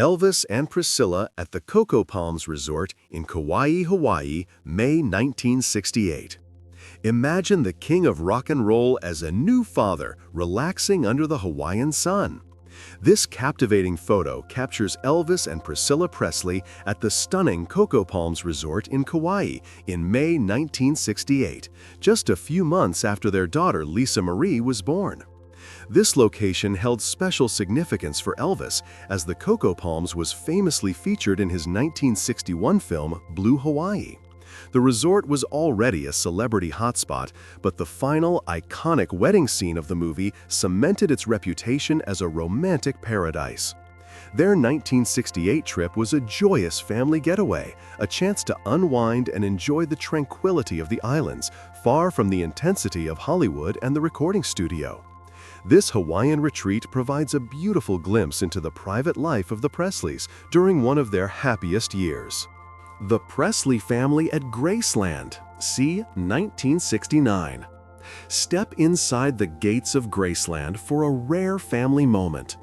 Elvis and Priscilla at the Cocoa Palms Resort in Kauai, Hawaii, May 1968. Imagine the king of rock and roll as a new father relaxing under the Hawaiian sun. This captivating photo captures Elvis and Priscilla Presley at the stunning Cocoa Palms Resort in Kauai in May 1968, just a few months after their daughter Lisa Marie was born. This location held special significance for Elvis, as the Cocoa Palms was famously featured in his 1961 film Blue Hawaii. The resort was already a celebrity hotspot, but the final, iconic wedding scene of the movie cemented its reputation as a romantic paradise. Their 1968 trip was a joyous family getaway, a chance to unwind and enjoy the tranquility of the islands, far from the intensity of Hollywood and the recording studio. This Hawaiian retreat provides a beautiful glimpse into the private life of the Presleys during one of their happiest years. The Presley family at Graceland, c. 1969. Step inside the gates of Graceland for a rare family moment.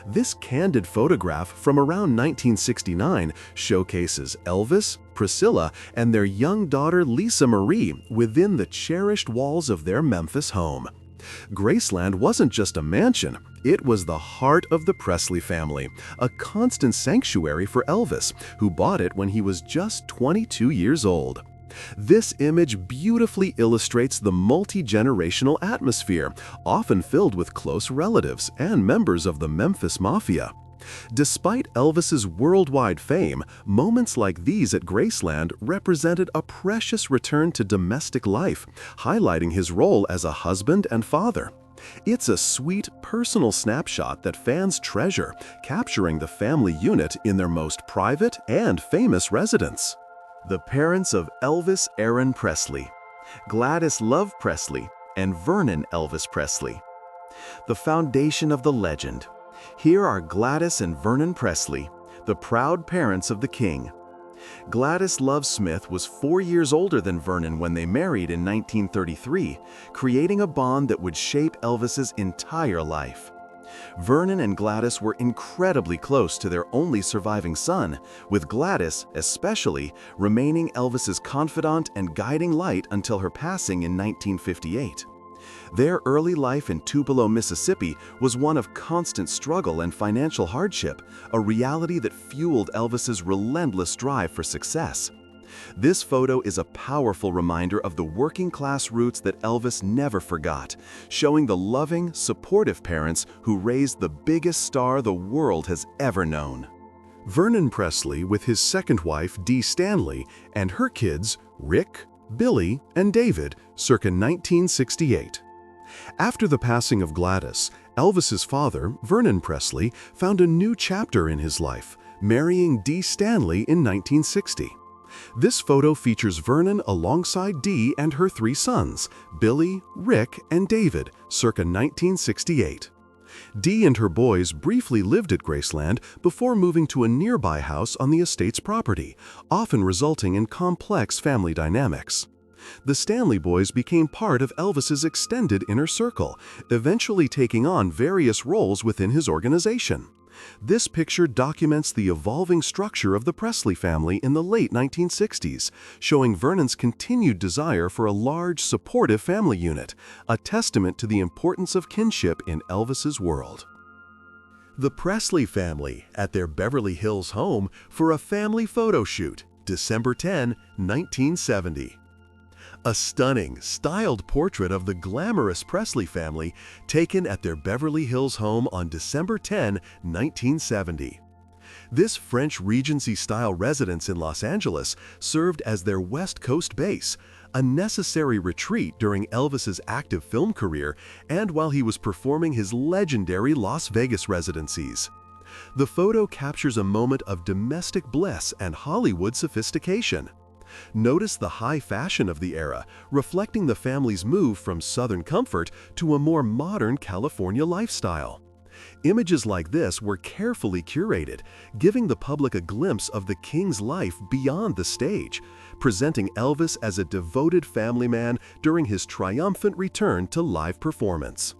This candid photograph from around 1969 showcases Elvis, Priscilla, and their young daughter Lisa Marie within the cherished walls of their Memphis home. Graceland wasn't just a mansion, it was the heart of the Presley family, a constant sanctuary for Elvis, who bought it when he was just 22 years old. This image beautifully illustrates the multi-generational atmosphere, often filled with close relatives and members of the Memphis Mafia. Despite Elvis's worldwide fame, moments like these at Graceland represented a precious return to domestic life, highlighting his role as a husband and father. It's a sweet, personal snapshot that fans treasure, capturing the family unit in their most private and famous residence. The parents of Elvis Aaron Presley, Gladys Love Presley, and Vernon Elvis Presley. The foundation of the legend. Here are Gladys and Vernon Presley, the proud parents of the king. Gladys Love Smith was 4 years older than Vernon when they married in 1933, creating a bond that would shape Elvis's entire life. Vernon and Gladys were incredibly close to their only surviving son, with Gladys, especially, remaining Elvis's confidant and guiding light until her passing in 1958. Their early life in Tupelo, Mississippi was one of constant struggle and financial hardship, a reality that fueled Elvis's relentless drive for success. This photo is a powerful reminder of the working-class roots that Elvis never forgot, showing the loving, supportive parents who raised the biggest star the world has ever known. Vernon Presley with his second wife, Dee Stanley, and her kids, Rick, Billy, and David, circa 1968. After the passing of Gladys, Elvis's father, Vernon Presley, found a new chapter in his life, marrying Dee Stanley in 1960. This photo features Vernon alongside Dee and her 3 sons, Billy, Rick, and David, circa 1968. Dee and her boys briefly lived at Graceland before moving to a nearby house on the estate's property, often resulting in complex family dynamics. The Stanley boys became part of Elvis's extended inner circle, eventually taking on various roles within his organization. This picture documents the evolving structure of the Presley family in the late 1960s, showing Vernon's continued desire for a large, supportive family unit, a testament to the importance of kinship in Elvis's world. The Presley family at their Beverly Hills home for a family photo shoot, December 10, 1970. A stunning, styled portrait of the glamorous Presley family taken at their Beverly Hills home on December 10, 1970. This French Regency-style residence in Los Angeles served as their West Coast base, a necessary retreat during Elvis's active film career and while he was performing his legendary Las Vegas residencies. The photo captures a moment of domestic bliss and Hollywood sophistication. Notice the high fashion of the era, reflecting the family's move from Southern comfort to a more modern California lifestyle. Images like this were carefully curated, giving the public a glimpse of the king's life beyond the stage, presenting Elvis as a devoted family man during his triumphant return to live performance.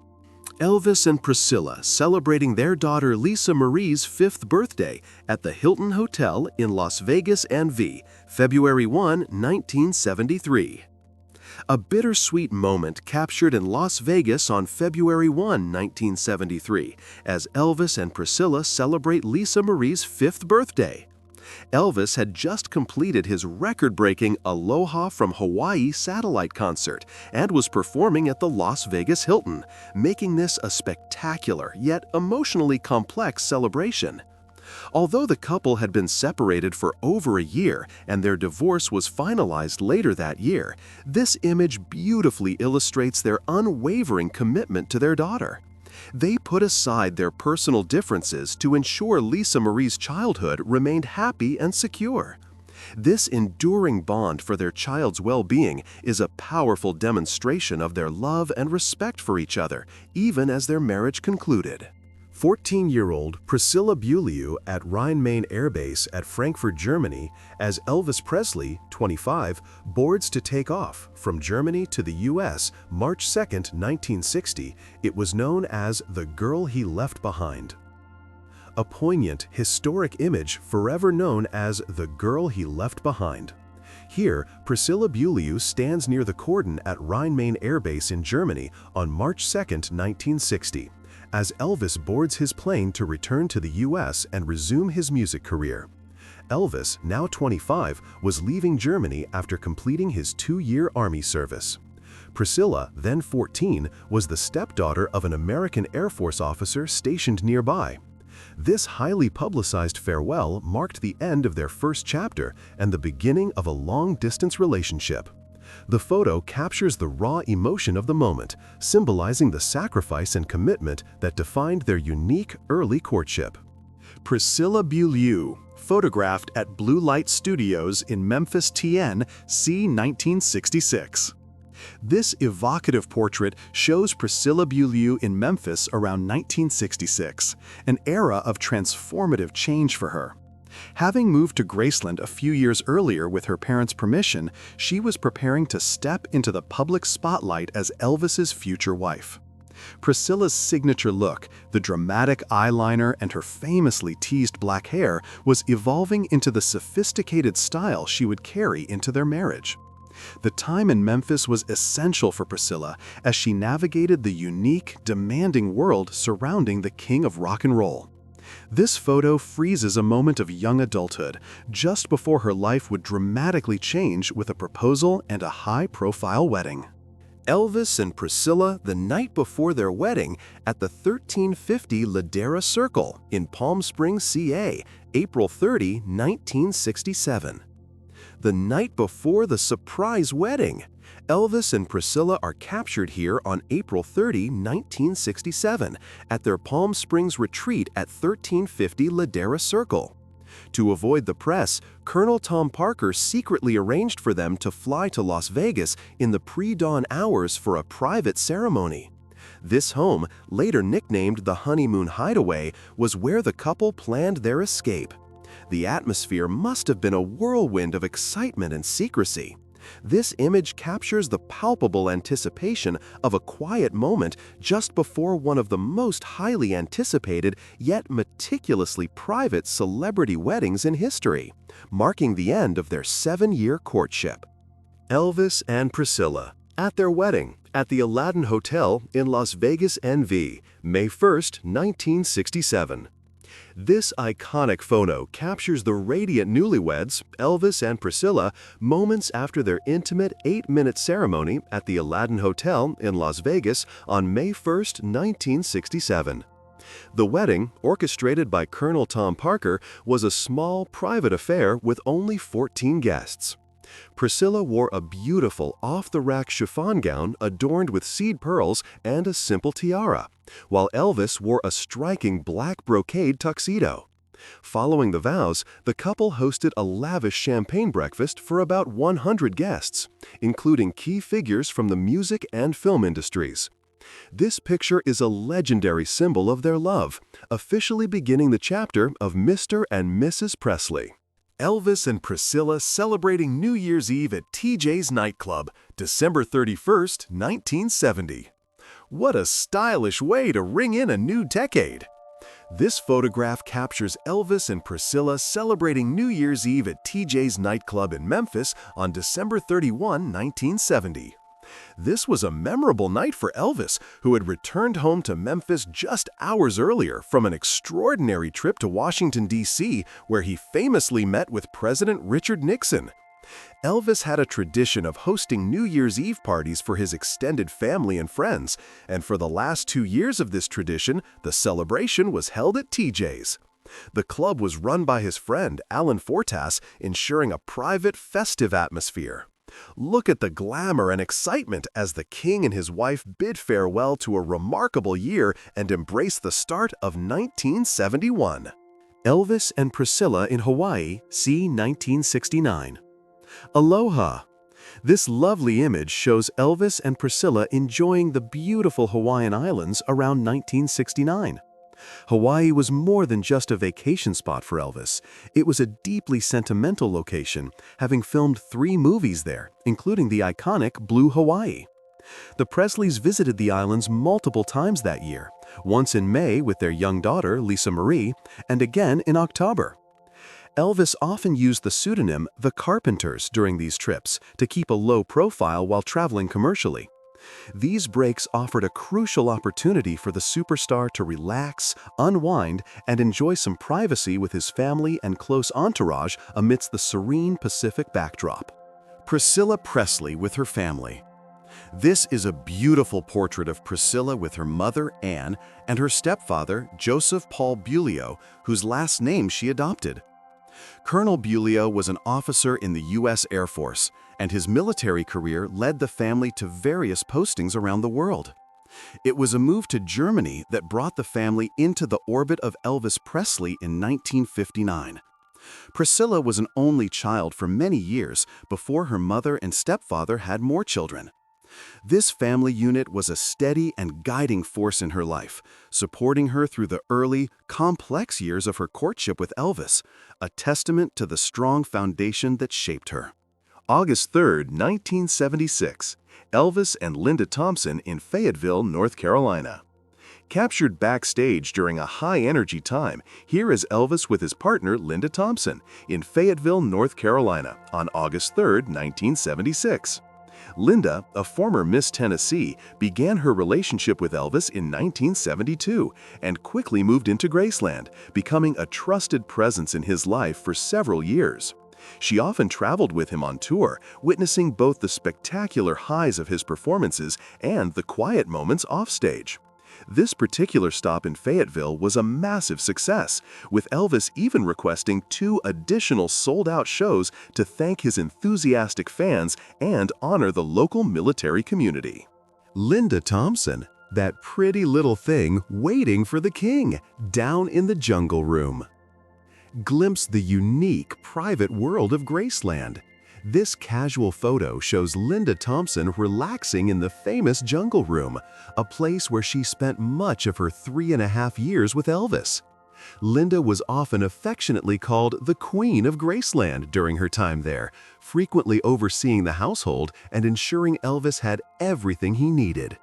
Elvis and Priscilla celebrating their daughter Lisa Marie's 5th birthday at the Hilton Hotel in Las Vegas, NV, February 1, 1973. A bittersweet moment captured in Las Vegas on February 1, 1973, as Elvis and Priscilla celebrate Lisa Marie's 5th birthday. Elvis had just completed his record-breaking Aloha from Hawaii satellite concert and was performing at the Las Vegas Hilton, making this a spectacular yet emotionally complex celebration. Although the couple had been separated for over a year and their divorce was finalized later that year, this image beautifully illustrates their unwavering commitment to their daughter. They put aside their personal differences to ensure Lisa Marie's childhood remained happy and secure. This enduring bond for their child's well-being is a powerful demonstration of their love and respect for each other, even as their marriage concluded. 14-year-old Priscilla Beaulieu at Rhein-Main Air Base at Frankfurt, Germany, as Elvis Presley, 25, boards to take off from Germany to the U.S. March 2, 1960, it was known as the girl he left behind. A poignant, historic image forever known as the girl he left behind. Here, Priscilla Beaulieu stands near the cordon at Rhein-Main Air Base in Germany on March 2, 1960. As Elvis boards his plane to return to the U.S. and resume his music career. Elvis, now 25, was leaving Germany after completing his 2-year Army service. Priscilla, then 14, was the stepdaughter of an American Air Force officer stationed nearby. This highly publicized farewell marked the end of their first chapter and the beginning of a long-distance relationship. The photo captures the raw emotion of the moment, symbolizing the sacrifice and commitment that defined their unique early courtship. Priscilla Beaulieu, photographed at Blue Light Studios in Memphis, TN, c. 1966. This evocative portrait shows Priscilla Beaulieu in Memphis around 1966, an era of transformative change for her. Having moved to Graceland a few years earlier with her parents' permission, she was preparing to step into the public spotlight as Elvis's future wife. Priscilla's signature look, the dramatic eyeliner and her famously teased black hair, was evolving into the sophisticated style she would carry into their marriage. The time in Memphis was essential for Priscilla as she navigated the unique, demanding world surrounding the king of rock and roll. This photo freezes a moment of young adulthood, just before her life would dramatically change with a proposal and a high-profile wedding. Elvis and Priscilla the night before their wedding at the 1350 Ladera Circle in Palm Springs, CA, April 30, 1967. The night before the surprise wedding, Elvis and Priscilla are captured here on April 30, 1967, at their Palm Springs retreat at 1350 Ladera Circle. To avoid the press, Colonel Tom Parker secretly arranged for them to fly to Las Vegas in the pre-dawn hours for a private ceremony. This home, later nicknamed the Honeymoon Hideaway, was where the couple planned their escape. The atmosphere must have been a whirlwind of excitement and secrecy. This image captures the palpable anticipation of a quiet moment just before one of the most highly anticipated yet meticulously private celebrity weddings in history, marking the end of their 7-year courtship. Elvis and Priscilla at their wedding at the Aladdin Hotel in Las Vegas, NV, May 1, 1967. This iconic photo captures the radiant newlyweds, Elvis and Priscilla, moments after their intimate 8-minute ceremony at the Aladdin Hotel in Las Vegas on May 1, 1967. The wedding, orchestrated by Colonel Tom Parker, was a small, private affair with only 14 guests. Priscilla wore a beautiful off-the-rack chiffon gown adorned with seed pearls and a simple tiara, while Elvis wore a striking black brocade tuxedo. Following the vows, the couple hosted a lavish champagne breakfast for about 100 guests, including key figures from the music and film industries. This picture is a legendary symbol of their love, officially beginning the chapter of Mr. and Mrs. Presley. Elvis and Priscilla celebrating New Year's Eve at TJ's nightclub, December 31, 1970. What a stylish way to ring in a new decade! This photograph captures Elvis and Priscilla celebrating New Year's Eve at TJ's nightclub in Memphis on December 31, 1970. This was a memorable night for Elvis, who had returned home to Memphis just hours earlier from an extraordinary trip to Washington, D.C., where he famously met with President Richard Nixon. Elvis had a tradition of hosting New Year's Eve parties for his extended family and friends, and for the last 2 years of this tradition, the celebration was held at TJ's. The club was run by his friend, Alan Fortas, ensuring a private, festive atmosphere. Look at the glamour and excitement as the king and his wife bid farewell to a remarkable year and embrace the start of 1971. Elvis and Priscilla in Hawaii, c. 1969. Aloha! This lovely image shows Elvis and Priscilla enjoying the beautiful Hawaiian Islands around 1969. Hawaii was more than just a vacation spot for Elvis. It was a deeply sentimental location, having filmed 3 movies there, including the iconic Blue Hawaii. The Presleys visited the islands multiple times that year, once in May with their young daughter, Lisa Marie, and again in October. Elvis often used the pseudonym The Carpenters during these trips to keep a low profile while traveling commercially. These breaks offered a crucial opportunity for the superstar to relax, unwind, and enjoy some privacy with his family and close entourage amidst the serene Pacific backdrop. Priscilla Presley with her family. This is a beautiful portrait of Priscilla with her mother, Anne, and her stepfather, Joseph Paul Bulio, whose last name she adopted. Colonel Bulio was an officer in the U.S. Air Force, and his military career led the family to various postings around the world. It was a move to Germany that brought the family into the orbit of Elvis Presley in 1959. Priscilla was an only child for many years before her mother and stepfather had more children. This family unit was a steady and guiding force in her life, supporting her through the early, complex years of her courtship with Elvis, a testament to the strong foundation that shaped her. August 3, 1976, Elvis and Linda Thompson in Fayetteville, North Carolina. Captured backstage during a high-energy time, here is Elvis with his partner Linda Thompson in Fayetteville, North Carolina on August 3, 1976. Linda, a former Miss Tennessee, began her relationship with Elvis in 1972 and quickly moved into Graceland, becoming a trusted presence in his life for several years. She often traveled with him on tour, witnessing both the spectacular highs of his performances and the quiet moments offstage. This particular stop in Fayetteville was a massive success, with Elvis even requesting 2 additional sold-out shows to thank his enthusiastic fans and honor the local military community. Linda Thompson, that pretty little thing waiting for the king, down in the jungle room. Glimpse the unique, private world of Graceland. This casual photo shows Linda Thompson relaxing in the famous Jungle Room, a place where she spent much of her 3.5 years with Elvis. Linda was often affectionately called the Queen of Graceland during her time there, frequently overseeing the household and ensuring Elvis had everything he needed.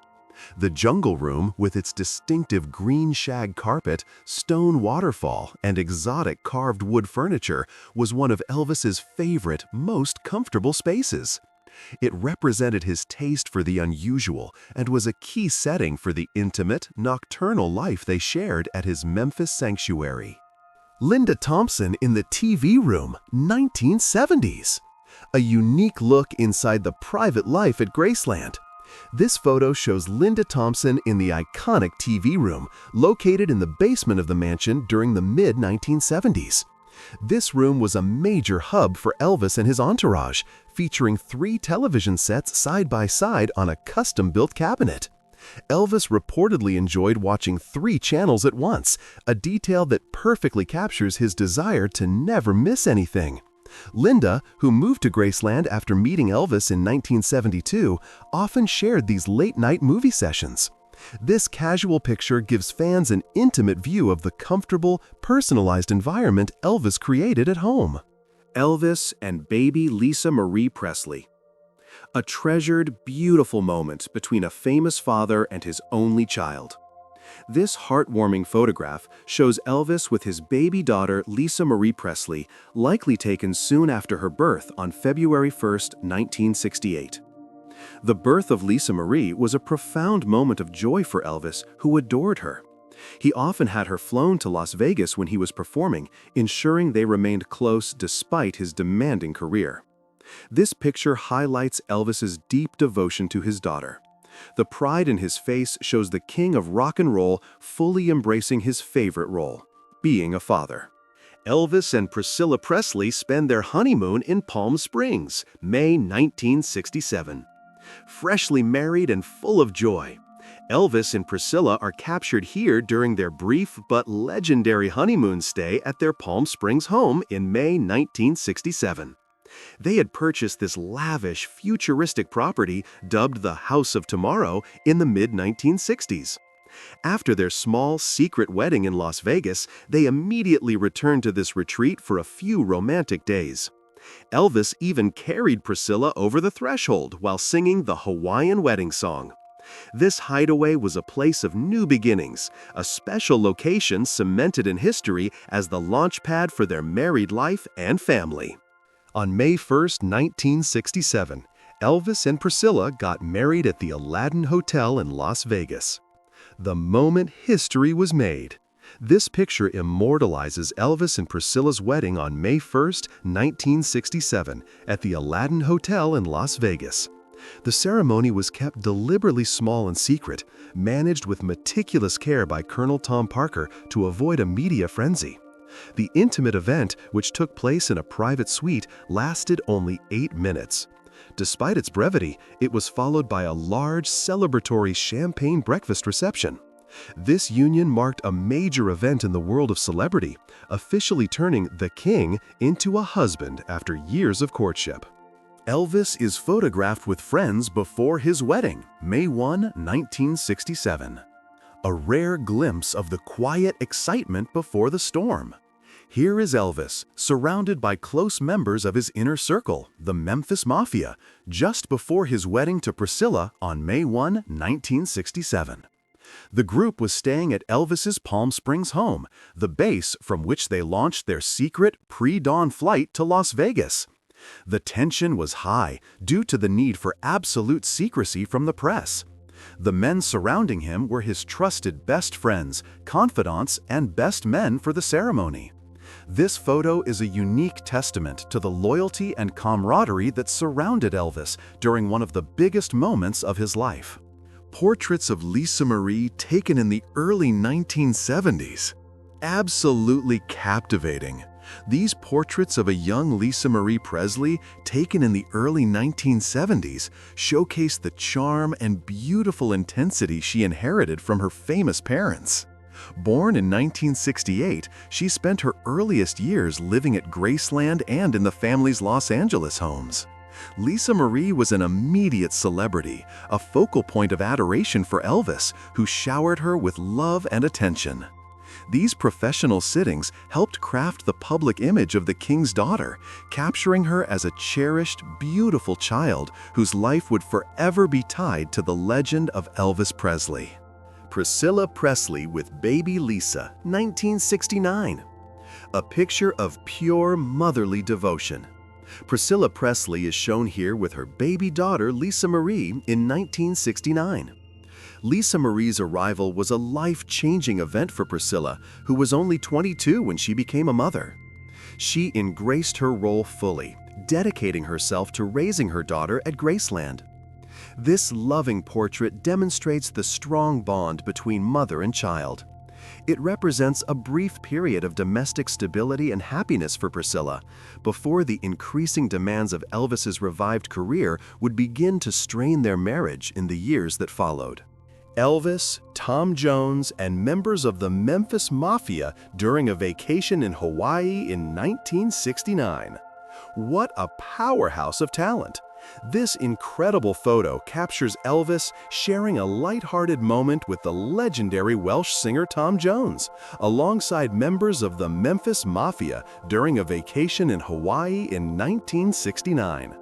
The Jungle Room, with its distinctive green shag carpet, stone waterfall, and exotic carved wood furniture, was one of Elvis's favorite, most comfortable spaces. It represented his taste for the unusual and was a key setting for the intimate, nocturnal life they shared at his Memphis sanctuary. Linda Thompson in the TV room, 1970s. A unique look inside the private life at Graceland. This photo shows Linda Thompson in the iconic TV room, located in the basement of the mansion during the mid-1970s. This room was a major hub for Elvis and his entourage, featuring 3 television sets side by side on a custom-built cabinet. Elvis reportedly enjoyed watching 3 channels at once, a detail that perfectly captures his desire to never miss anything. Linda, who moved to Graceland after meeting Elvis in 1972, often shared these late-night movie sessions. This casual picture gives fans an intimate view of the comfortable, personalized environment Elvis created at home. Elvis and baby Lisa Marie Presley. A treasured, beautiful moment between a famous father and his only child. This heartwarming photograph shows Elvis with his baby daughter Lisa Marie Presley, likely taken soon after her birth on February 1, 1968. The birth of Lisa Marie was a profound moment of joy for Elvis, who adored her. He often had her flown to Las Vegas when he was performing, ensuring they remained close despite his demanding career. This picture highlights Elvis's deep devotion to his daughter. The pride in his face shows the king of rock and roll fully embracing his favorite role, being a father. Elvis and Priscilla Presley spend their honeymoon in Palm Springs, May 1967. Freshly married and full of joy, Elvis and Priscilla are captured here during their brief but legendary honeymoon stay at their Palm Springs home in May 1967. They had purchased this lavish, futuristic property dubbed the House of Tomorrow in the mid-1960s. After their small, secret wedding in Las Vegas, they immediately returned to this retreat for a few romantic days. Elvis even carried Priscilla over the threshold while singing the Hawaiian wedding song. This hideaway was a place of new beginnings, a special location cemented in history as the launchpad for their married life and family. On May 1, 1967, Elvis and Priscilla got married at the Aladdin Hotel in Las Vegas. The moment history was made. This picture immortalizes Elvis and Priscilla's wedding on May 1, 1967, at the Aladdin Hotel in Las Vegas. The ceremony was kept deliberately small and secret, managed with meticulous care by Colonel Tom Parker to avoid a media frenzy. The intimate event, which took place in a private suite, lasted only 8 minutes. Despite its brevity, it was followed by a large celebratory champagne breakfast reception. This union marked a major event in the world of celebrity, officially turning the king into a husband after years of courtship. Elvis is photographed with friends before his wedding, May 1, 1967. A rare glimpse of the quiet excitement before the storm. Here is Elvis, surrounded by close members of his inner circle, the Memphis Mafia, just before his wedding to Priscilla on May 1, 1967. The group was staying at Elvis's Palm Springs home, the base from which they launched their secret pre-dawn flight to Las Vegas. The tension was high due to the need for absolute secrecy from the press. The men surrounding him were his trusted best friends, confidants, and best men for the ceremony. This photo is a unique testament to the loyalty and camaraderie that surrounded Elvis during one of the biggest moments of his life. Portraits of Lisa Marie taken in the early 1970s. Absolutely captivating. These portraits of a young Lisa Marie Presley, taken in the early 1970s, showcase the charm and beautiful intensity she inherited from her famous parents. Born in 1968, she spent her earliest years living at Graceland and in the family's Los Angeles homes. Lisa Marie was an immediate celebrity, a focal point of adoration for Elvis, who showered her with love and attention. These professional sittings helped craft the public image of the king's daughter, capturing her as a cherished, beautiful child whose life would forever be tied to the legend of Elvis Presley. Priscilla Presley with baby Lisa, 1969. A picture of pure motherly devotion. Priscilla Presley is shown here with her baby daughter Lisa Marie in 1969. Lisa Marie's arrival was a life-changing event for Priscilla, who was only 22 when she became a mother. She embraced her role fully, dedicating herself to raising her daughter at Graceland. This loving portrait demonstrates the strong bond between mother and child. It represents a brief period of domestic stability and happiness for Priscilla, before the increasing demands of Elvis's revived career would begin to strain their marriage in the years that followed. Elvis, Tom Jones, and members of the Memphis Mafia during a vacation in Hawaii in 1969. What a powerhouse of talent! This incredible photo captures Elvis sharing a lighthearted moment with the legendary Welsh singer Tom Jones, alongside members of the Memphis Mafia during a vacation in Hawaii in 1969.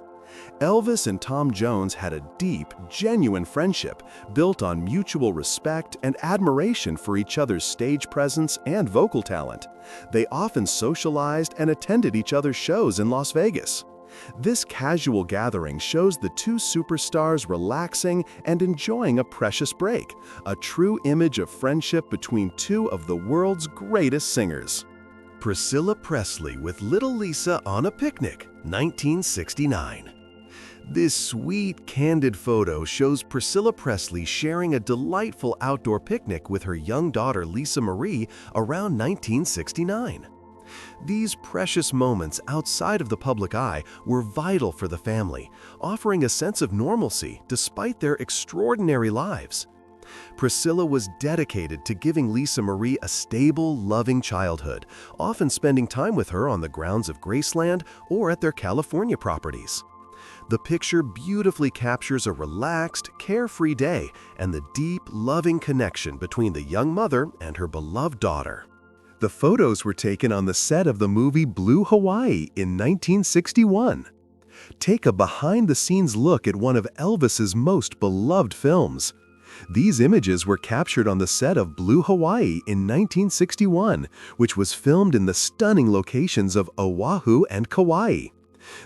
Elvis and Tom Jones had a deep, genuine friendship built on mutual respect and admiration for each other's stage presence and vocal talent. They often socialized and attended each other's shows in Las Vegas. This casual gathering shows the two superstars relaxing and enjoying a precious break, a true image of friendship between two of the world's greatest singers. Priscilla Presley with little Lisa on a picnic, 1969. This sweet, candid photo shows Priscilla Presley sharing a delightful outdoor picnic with her young daughter Lisa Marie around 1969. These precious moments outside of the public eye were vital for the family, offering a sense of normalcy despite their extraordinary lives. Priscilla was dedicated to giving Lisa Marie a stable, loving childhood, often spending time with her on the grounds of Graceland or at their California properties. The picture beautifully captures a relaxed, carefree day and the deep, loving connection between the young mother and her beloved daughter. The photos were taken on the set of the movie Blue Hawaii in 1961. Take a behind-the-scenes look at one of Elvis's most beloved films. These images were captured on the set of Blue Hawaii in 1961, which was filmed in the stunning locations of Oahu and Kauai.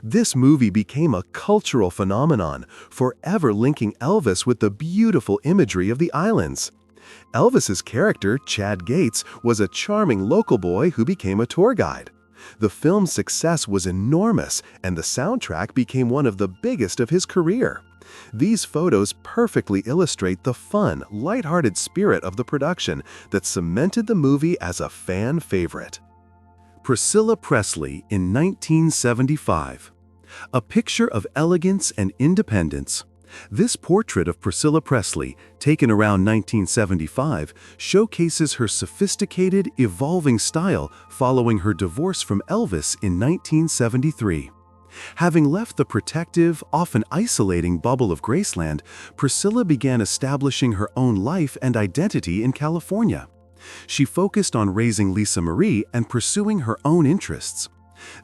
This movie became a cultural phenomenon, forever linking Elvis with the beautiful imagery of the islands. Elvis's character, Chad Gates, was a charming local boy who became a tour guide. The film's success was enormous, and the soundtrack became one of the biggest of his career. These photos perfectly illustrate the fun, lighthearted spirit of the production that cemented the movie as a fan favorite. Priscilla Presley in 1975. A picture of elegance and independence. This portrait of Priscilla Presley, taken around 1975, showcases her sophisticated, evolving style following her divorce from Elvis in 1973. Having left the protective, often isolating bubble of Graceland, Priscilla began establishing her own life and identity in California. She focused on raising Lisa Marie and pursuing her own interests.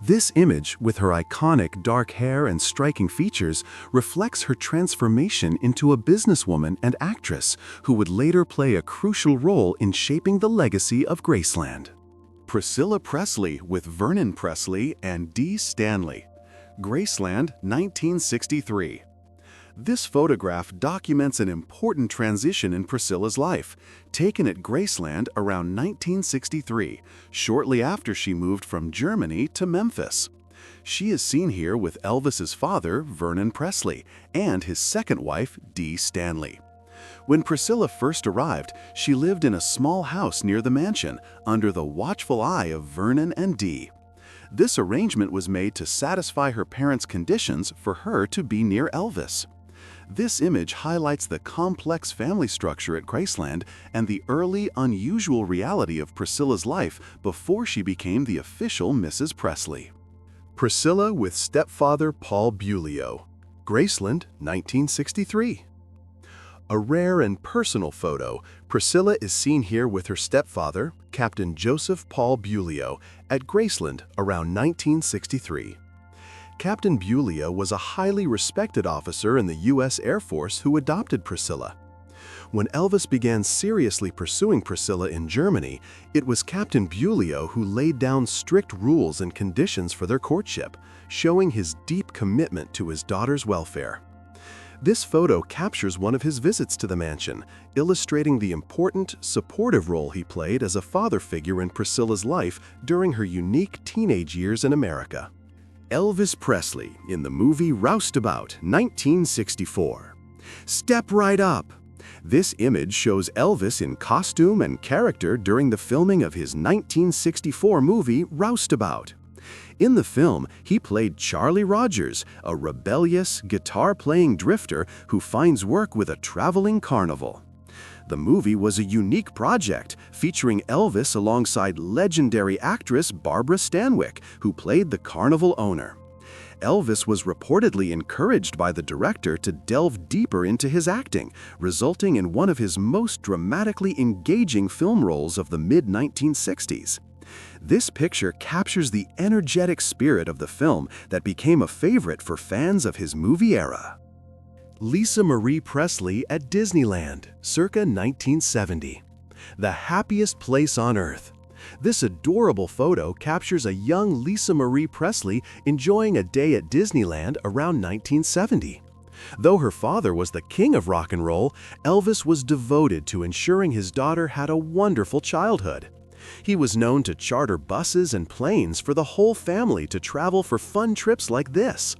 This image, with her iconic dark hair and striking features, reflects her transformation into a businesswoman and actress who would later play a crucial role in shaping the legacy of Graceland. Priscilla Presley with Vernon Presley and Dee Stanley. Graceland, 1963. This photograph documents an important transition in Priscilla's life, taken at Graceland around 1963, shortly after she moved from Germany to Memphis. She is seen here with Elvis's father, Vernon Presley, and his second wife, Dee Stanley. When Priscilla first arrived, she lived in a small house near the mansion, under the watchful eye of Vernon and Dee. This arrangement was made to satisfy her parents' conditions for her to be near Elvis. This image highlights the complex family structure at Graceland and the early, unusual reality of Priscilla's life before she became the official Mrs. Presley. Priscilla with stepfather Paul Bulio. Graceland, 1963. A rare and personal photo, Priscilla is seen here with her stepfather, Captain Joseph Paul Bulio, at Graceland around 1963. Captain Bulio was a highly respected officer in the U.S. Air Force who adopted Priscilla. When Elvis began seriously pursuing Priscilla in Germany, it was Captain Bulio who laid down strict rules and conditions for their courtship, showing his deep commitment to his daughter's welfare. This photo captures one of his visits to the mansion, illustrating the important, supportive role he played as a father figure in Priscilla's life during her unique teenage years in America. Elvis Presley in the movie Roustabout, 1964. Step right up! This image shows Elvis in costume and character during the filming of his 1964 movie Roustabout. In the film, he played Charlie Rogers, a rebellious, guitar-playing drifter who finds work with a traveling carnival. The movie was a unique project, featuring Elvis alongside legendary actress Barbara Stanwyck, who played the carnival owner. Elvis was reportedly encouraged by the director to delve deeper into his acting, resulting in one of his most dramatically engaging film roles of the mid-1960s. This picture captures the energetic spirit of the film that became a favorite for fans of his movie era. Lisa Marie Presley at Disneyland, circa 1970. The happiest place on earth. This adorable photo captures a young Lisa Marie Presley enjoying a day at Disneyland around 1970. Though her father was the king of rock and roll, Elvis was devoted to ensuring his daughter had a wonderful childhood. He was known to charter buses and planes for the whole family to travel for fun trips like this.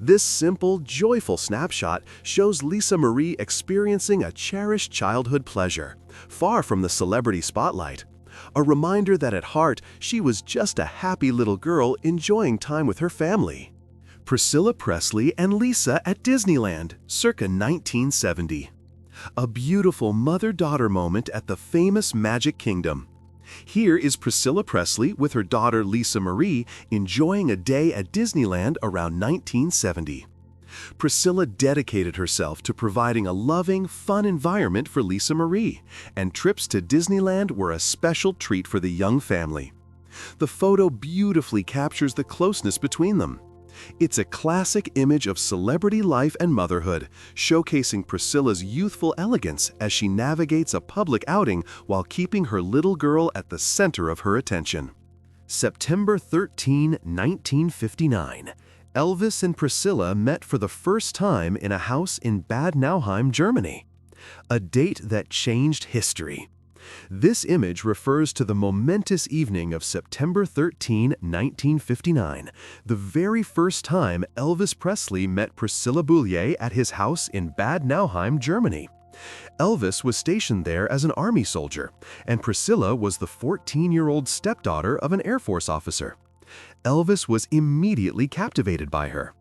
This simple, joyful snapshot shows Lisa Marie experiencing a cherished childhood pleasure, far from the celebrity spotlight. A reminder that at heart, she was just a happy little girl enjoying time with her family. Priscilla Presley and Lisa at Disneyland, circa 1970. A beautiful mother-daughter moment at the famous Magic Kingdom. Here is Priscilla Presley with her daughter Lisa Marie enjoying a day at Disneyland around 1970. Priscilla dedicated herself to providing a loving, fun environment for Lisa Marie, and trips to Disneyland were a special treat for the young family. The photo beautifully captures the closeness between them. It's a classic image of celebrity life and motherhood, showcasing Priscilla's youthful elegance as she navigates a public outing while keeping her little girl at the center of her attention. September 13, 1959. Elvis and Priscilla met for the first time in a house in Bad Nauheim, Germany. A date that changed history. This image refers to the momentous evening of September 13, 1959, the very first time Elvis Presley met Priscilla Beaulieu at his house in Bad Nauheim, Germany. Elvis was stationed there as an army soldier, and Priscilla was the 14-year-old stepdaughter of an Air Force officer. Elvis was immediately captivated by her.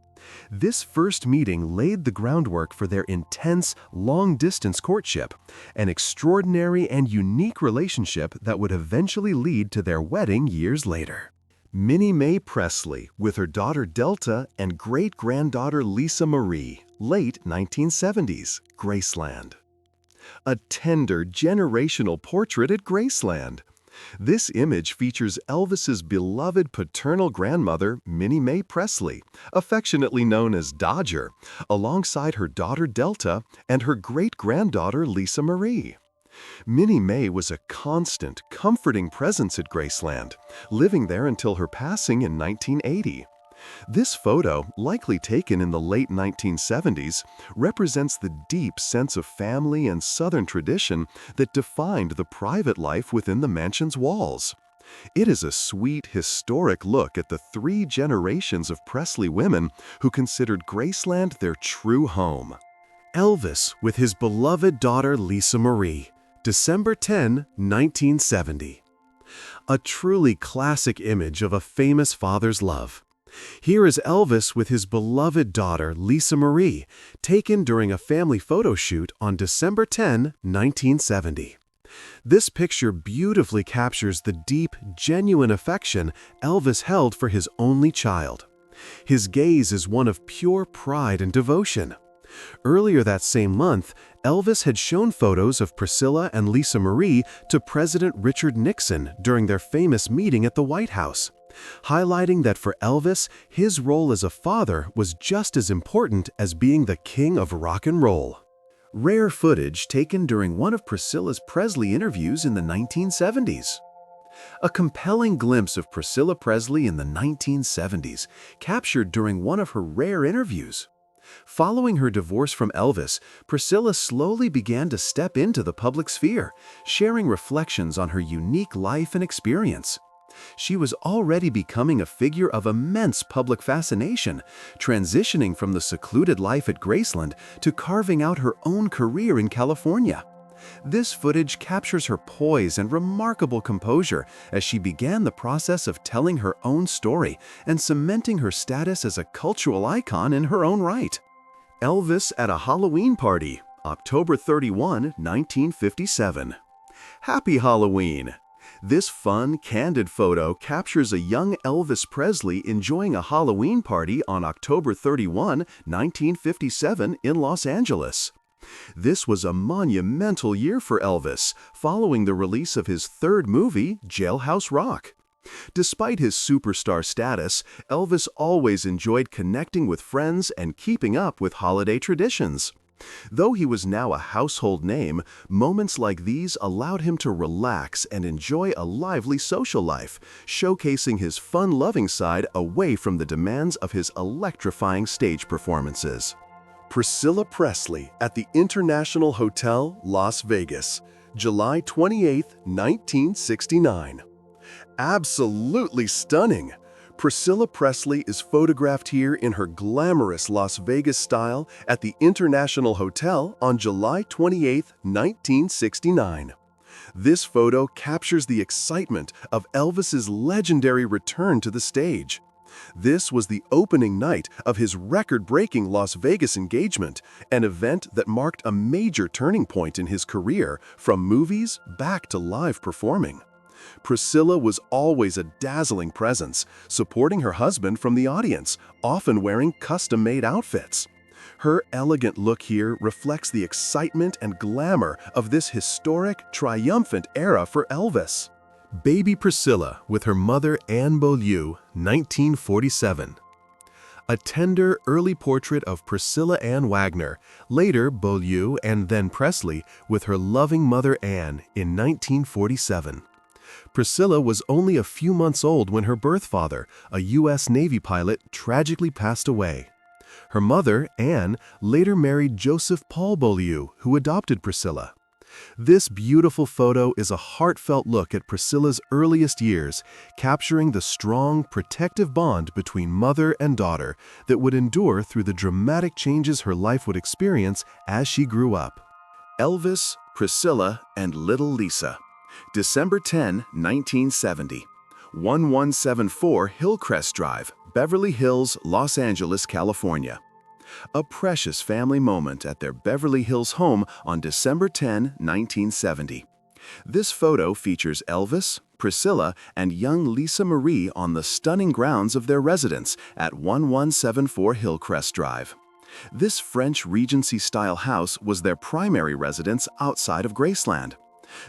This first meeting laid the groundwork for their intense, long-distance courtship, an extraordinary and unique relationship that would eventually lead to their wedding years later. Minnie Mae Presley with her daughter Delta and great-granddaughter Lisa Marie, late 1970s, Graceland. A tender, generational portrait at Graceland. This image features Elvis's beloved paternal grandmother, Minnie Mae Presley, affectionately known as Dodger, alongside her daughter Delta and her great-granddaughter Lisa Marie. Minnie Mae was a constant, comforting presence at Graceland, living there until her passing in 1980. This photo, likely taken in the late 1970s, represents the deep sense of family and Southern tradition that defined the private life within the mansion's walls. It is a sweet, historic look at the three generations of Presley women who considered Graceland their true home. Elvis with his beloved daughter Lisa Marie, December 10, 1970. A truly classic image of a famous father's love. Here is Elvis with his beloved daughter, Lisa Marie, taken during a family photo shoot on December 10, 1970. This picture beautifully captures the deep, genuine affection Elvis held for his only child. His gaze is one of pure pride and devotion. Earlier that same month, Elvis had shown photos of Priscilla and Lisa Marie to President Richard Nixon during their famous meeting at the White House, highlighting that for Elvis, his role as a father was just as important as being the king of rock and roll. Rare footage taken during one of Priscilla's Presley interviews in the 1970s. A compelling glimpse of Priscilla Presley in the 1970s, captured during one of her rare interviews. Following her divorce from Elvis, Priscilla slowly began to step into the public sphere, sharing reflections on her unique life and experience. She was already becoming a figure of immense public fascination, transitioning from the secluded life at Graceland to carving out her own career in California. This footage captures her poise and remarkable composure as she began the process of telling her own story and cementing her status as a cultural icon in her own right. Elvis at a Halloween party, October 31, 1957. Happy Halloween! This fun, candid photo captures a young Elvis Presley enjoying a Halloween party on October 31, 1957 in Los Angeles. This was a monumental year for Elvis, following the release of his third movie, Jailhouse Rock. Despite his superstar status, Elvis always enjoyed connecting with friends and keeping up with holiday traditions. Though he was now a household name, moments like these allowed him to relax and enjoy a lively social life, showcasing his fun-loving side away from the demands of his electrifying stage performances. Priscilla Presley at the International Hotel, Las Vegas, July 28, 1969. Absolutely stunning! Priscilla Presley is photographed here in her glamorous Las Vegas style at the International Hotel on July 28, 1969. This photo captures the excitement of Elvis's legendary return to the stage. This was the opening night of his record-breaking Las Vegas engagement, an event that marked a major turning point in his career from movies back to live performing. Priscilla was always a dazzling presence, supporting her husband from the audience, often wearing custom-made outfits. Her elegant look here reflects the excitement and glamour of this historic, triumphant era for Elvis. Baby Priscilla with her mother Anne Beaulieu, 1947. A tender, early portrait of Priscilla Ann Wagner, later Beaulieu and then Presley, with her loving mother Anne in 1947. Priscilla was only a few months old when her birth father, a U.S. Navy pilot, tragically passed away. Her mother, Anne, later married Joseph Paul Beaulieu, who adopted Priscilla. This beautiful photo is a heartfelt look at Priscilla's earliest years, capturing the strong, protective bond between mother and daughter that would endure through the dramatic changes her life would experience as she grew up. Elvis, Priscilla, and Little Lisa. December 10, 1970. 1174 Hillcrest Drive, Beverly Hills, Los Angeles, California. A precious family moment at their Beverly Hills home on December 10, 1970. This photo features Elvis, Priscilla, and young Lisa Marie on the stunning grounds of their residence at 1174 Hillcrest Drive. This French Regency-style house was their primary residence outside of Graceland.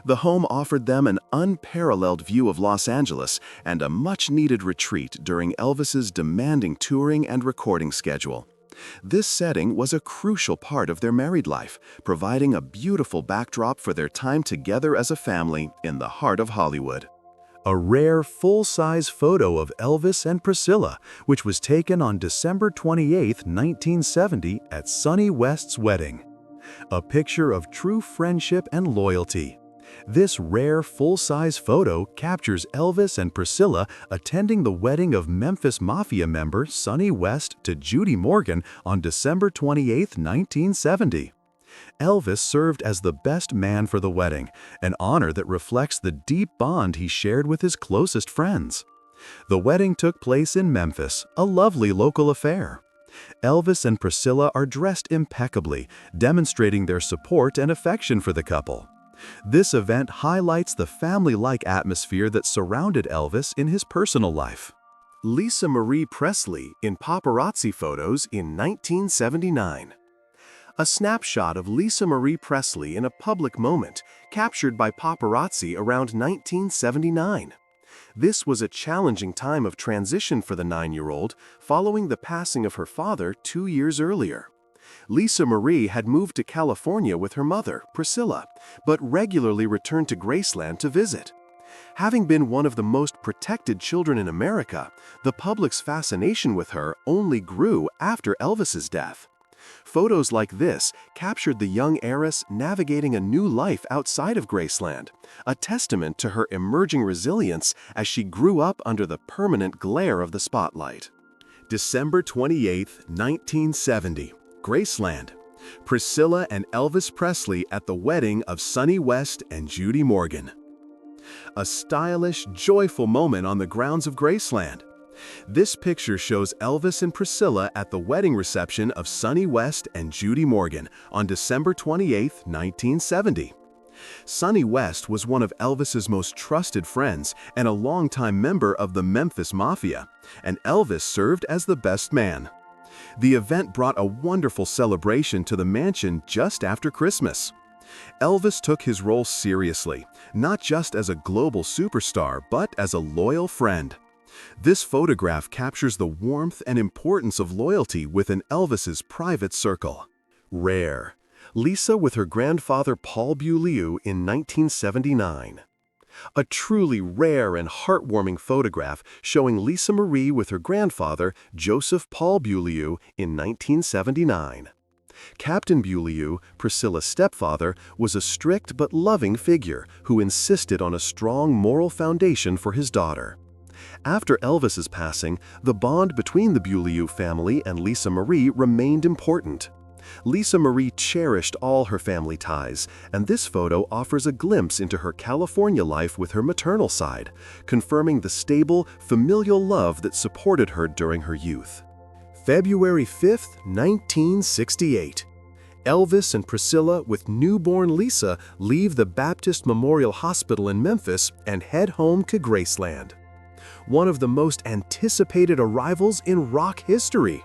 The home offered them an unparalleled view of Los Angeles and a much-needed retreat during Elvis's demanding touring and recording schedule. This setting was a crucial part of their married life, providing a beautiful backdrop for their time together as a family in the heart of Hollywood. A rare full-size photo of Elvis and Priscilla, which was taken on December 28, 1970 at Sonny West's wedding. A picture of true friendship and loyalty. This rare full-size photo captures Elvis and Priscilla attending the wedding of Memphis Mafia member Sonny West to Judy Morgan on December 28, 1970. Elvis served as the best man for the wedding, an honor that reflects the deep bond he shared with his closest friends. The wedding took place in Memphis, a lovely local affair. Elvis and Priscilla are dressed impeccably, demonstrating their support and affection for the couple. This event highlights the family-like atmosphere that surrounded Elvis in his personal life. Lisa Marie Presley in paparazzi photos in 1979. A snapshot of Lisa Marie Presley in a public moment, captured by paparazzi around 1979. This was a challenging time of transition for the 9-year-old, following the passing of her father 2 years earlier. Lisa Marie had moved to California with her mother, Priscilla, but regularly returned to Graceland to visit. Having been one of the most protected children in America, the public's fascination with her only grew after Elvis's death. Photos like this captured the young heiress navigating a new life outside of Graceland, a testament to her emerging resilience as she grew up under the permanent glare of the spotlight. December 28, 1970. Graceland. Priscilla and Elvis Presley at the wedding of Sonny West and Judy Morgan. A stylish, joyful moment on the grounds of Graceland. This picture shows Elvis and Priscilla at the wedding reception of Sonny West and Judy Morgan on December 28, 1970. Sonny West was one of Elvis's most trusted friends and a longtime member of the Memphis Mafia, and Elvis served as the best man. The event brought a wonderful celebration to the mansion just after Christmas. Elvis took his role seriously, not just as a global superstar, but as a loyal friend. This photograph captures the warmth and importance of loyalty within Elvis's private circle. Rare. Lisa with her grandfather Paul Beaulieu in 1979. A truly rare and heartwarming photograph showing Lisa Marie with her grandfather Joseph Paul Beaulieu in 1979. Captain Beaulieu, Priscilla's stepfather, was a strict but loving figure who insisted on a strong moral foundation for his daughter. After Elvis's passing, the bond between the Beaulieu family and Lisa Marie remained important. Lisa Marie cherished all her family ties, and this photo offers a glimpse into her California life with her maternal side, confirming the stable, familial love that supported her during her youth. February 5, 1968. Elvis and Priscilla with newborn Lisa leave the Baptist Memorial Hospital in Memphis and head home to Graceland. One of the most anticipated arrivals in rock history.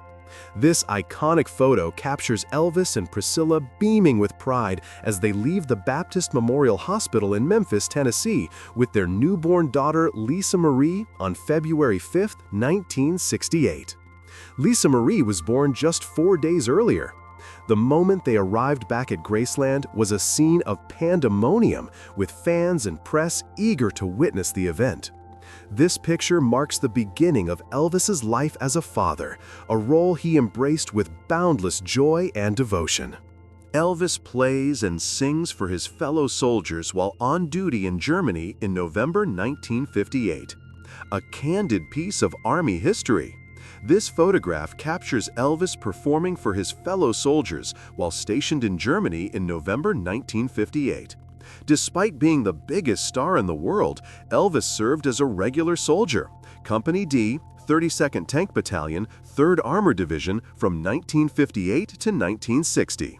This iconic photo captures Elvis and Priscilla beaming with pride as they leave the Baptist Memorial Hospital in Memphis, Tennessee, with their newborn daughter Lisa Marie on February 5, 1968. Lisa Marie was born just 4 days earlier. The moment they arrived back at Graceland was a scene of pandemonium, with fans and press eager to witness the event. This picture marks the beginning of Elvis's life as a father, a role he embraced with boundless joy and devotion. Elvis plays and sings for his fellow soldiers while on duty in Germany in November 1958. A candid piece of Army history. This photograph captures Elvis performing for his fellow soldiers while stationed in Germany in November 1958. Despite being the biggest star in the world, Elvis served as a regular soldier, Company D, 32nd Tank Battalion, 3rd Armored Division from 1958 to 1960.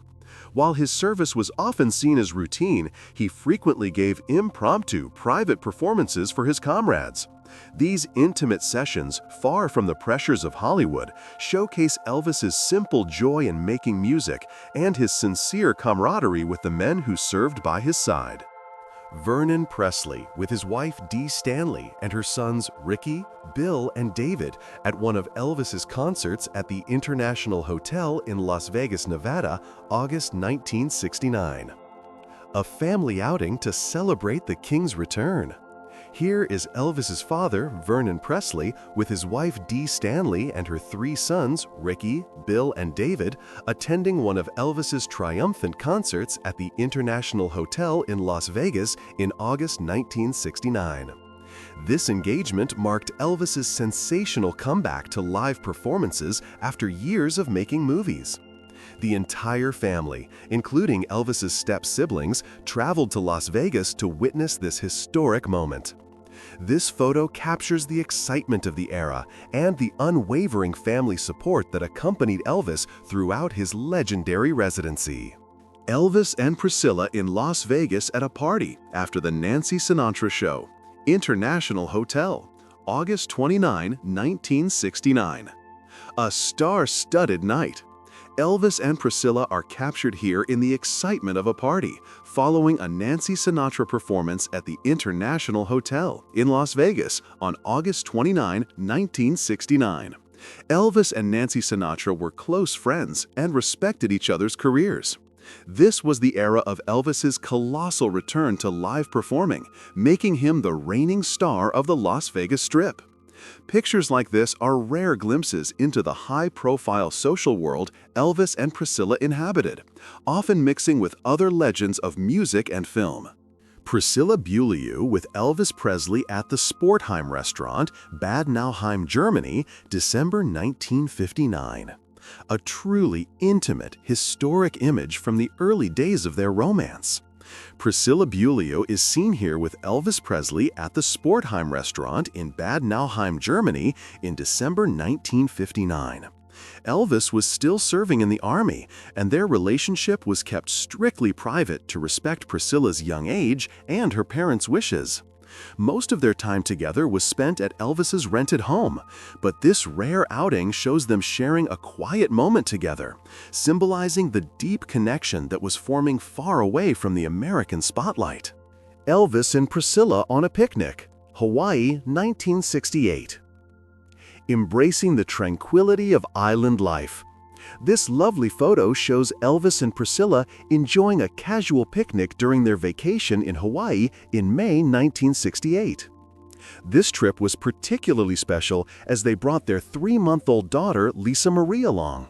While his service was often seen as routine, he frequently gave impromptu, private performances for his comrades. These intimate sessions, far from the pressures of Hollywood, showcase Elvis's simple joy in making music and his sincere camaraderie with the men who served by his side. Vernon Presley with his wife Dee Stanley and her sons Ricky, Bill, and David at one of Elvis's concerts at the International Hotel in Las Vegas, Nevada, August 1969. A family outing to celebrate the King's return. Here is Elvis's father, Vernon Presley, with his wife Dee Stanley and her 3 sons, Ricky, Bill, and David, attending one of Elvis's triumphant concerts at the International Hotel in Las Vegas in August 1969. This engagement marked Elvis's sensational comeback to live performances after years of making movies. The entire family, including Elvis's step-siblings, traveled to Las Vegas to witness this historic moment. This photo captures the excitement of the era and the unwavering family support that accompanied Elvis throughout his legendary residency. Elvis and Priscilla in Las Vegas at a party after the Nancy Sinatra show. International Hotel, August 29, 1969. A star-studded night. Elvis and Priscilla are captured here in the excitement of a party, following a Nancy Sinatra performance at the International Hotel in Las Vegas on August 29, 1969. Elvis and Nancy Sinatra were close friends and respected each other's careers. This was the era of Elvis's colossal return to live performing, making him the reigning star of the Las Vegas Strip. Pictures like this are rare glimpses into the high-profile social world Elvis and Priscilla inhabited, often mixing with other legends of music and film. Priscilla Beaulieu with Elvis Presley at the Sportheim restaurant, Bad Nauheim, Germany, December 1959. A truly intimate, historic image from the early days of their romance. Priscilla Beaulieu is seen here with Elvis Presley at the Sportheim restaurant in Bad Nauheim, Germany in December 1959. Elvis was still serving in the Army, and their relationship was kept strictly private to respect Priscilla's young age and her parents' wishes. Most of their time together was spent at Elvis's rented home, but this rare outing shows them sharing a quiet moment together, symbolizing the deep connection that was forming far away from the American spotlight. Elvis and Priscilla on a picnic, Hawaii, 1968. Embracing the tranquility of island life. This lovely photo shows Elvis and Priscilla enjoying a casual picnic during their vacation in Hawaii in May 1968. This trip was particularly special as they brought their 3-month-old daughter, Lisa Marie, along.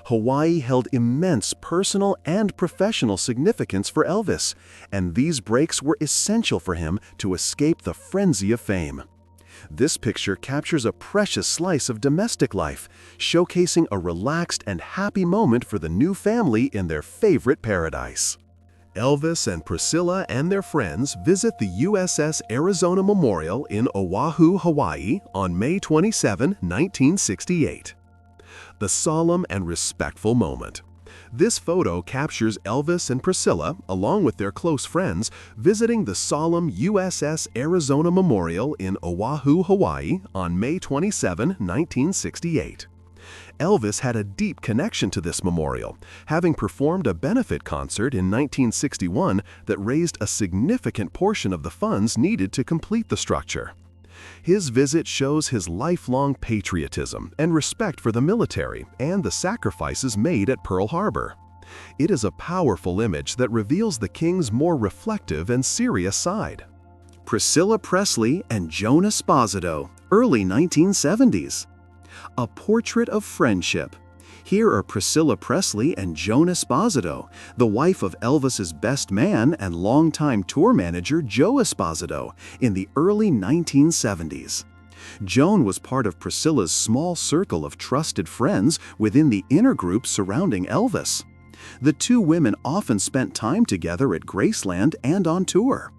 Hawaii held immense personal and professional significance for Elvis, and these breaks were essential for him to escape the frenzy of fame. This picture captures a precious slice of domestic life, showcasing a relaxed and happy moment for the new family in their favorite paradise. Elvis and Priscilla and their friends visit the USS Arizona Memorial in Oahu, Hawaii on May 27, 1968. The solemn and respectful moment. This photo captures Elvis and Priscilla, along with their close friends, visiting the solemn USS Arizona Memorial in Oahu, Hawaii on May 27, 1968. Elvis had a deep connection to this memorial, having performed a benefit concert in 1961 that raised a significant portion of the funds needed to complete the structure. His visit shows his lifelong patriotism and respect for the military and the sacrifices made at Pearl Harbor. It is a powerful image that reveals the king's more reflective and serious side. Priscilla Presley and Joan Esposito, early 1970s. A portrait of friendship. Here are Priscilla Presley and Joan Esposito, the wife of Elvis's best man and longtime tour manager Joe Esposito, in the early 1970s. Joan was part of Priscilla's small circle of trusted friends within the inner group surrounding Elvis. The two women often spent time together at Graceland and on tour.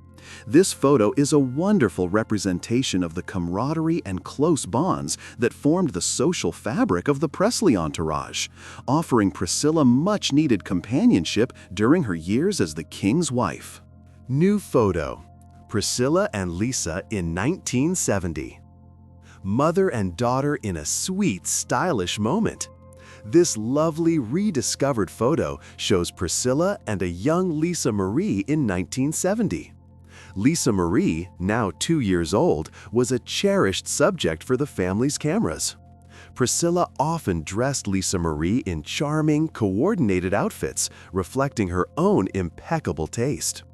This photo is a wonderful representation of the camaraderie and close bonds that formed the social fabric of the Presley entourage, offering Priscilla much-needed companionship during her years as the king's wife. New photo. Priscilla and Lisa in 1970. Mother and daughter in a sweet, stylish moment. This lovely rediscovered photo shows Priscilla and a young Lisa Marie in 1970. Lisa Marie, now 2 years old, was a cherished subject for the family's cameras. Priscilla often dressed Lisa Marie in charming, coordinated outfits, reflecting her own impeccable taste.